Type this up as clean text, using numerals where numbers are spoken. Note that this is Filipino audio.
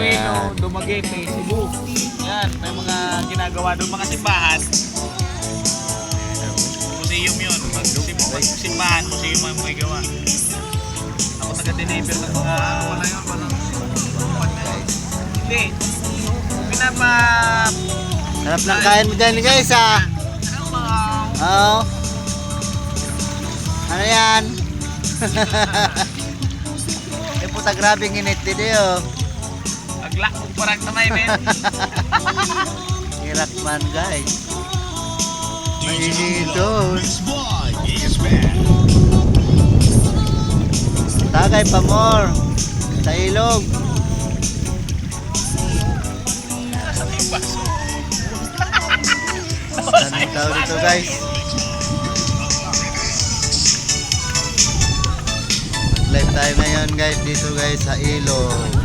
Iloilo, Dumaguete, Cebu. Yan, may mga ginagawa doon, mga simbahan. Museum yun. Simbahan, museum ang may gawa. Ako taga-deliver ng mga wala yun, hindi. Sarap lang kain mo dyan guys ah. Oo. Ano yan? Eh puta grabe nginit dito oh. Aglak mo parang tamay men. Hirap man guys. Maginito. Tagay pa more. Sa ilog. Saan tao dito guys? Live tayo ngayon guys dito guys sa ilog.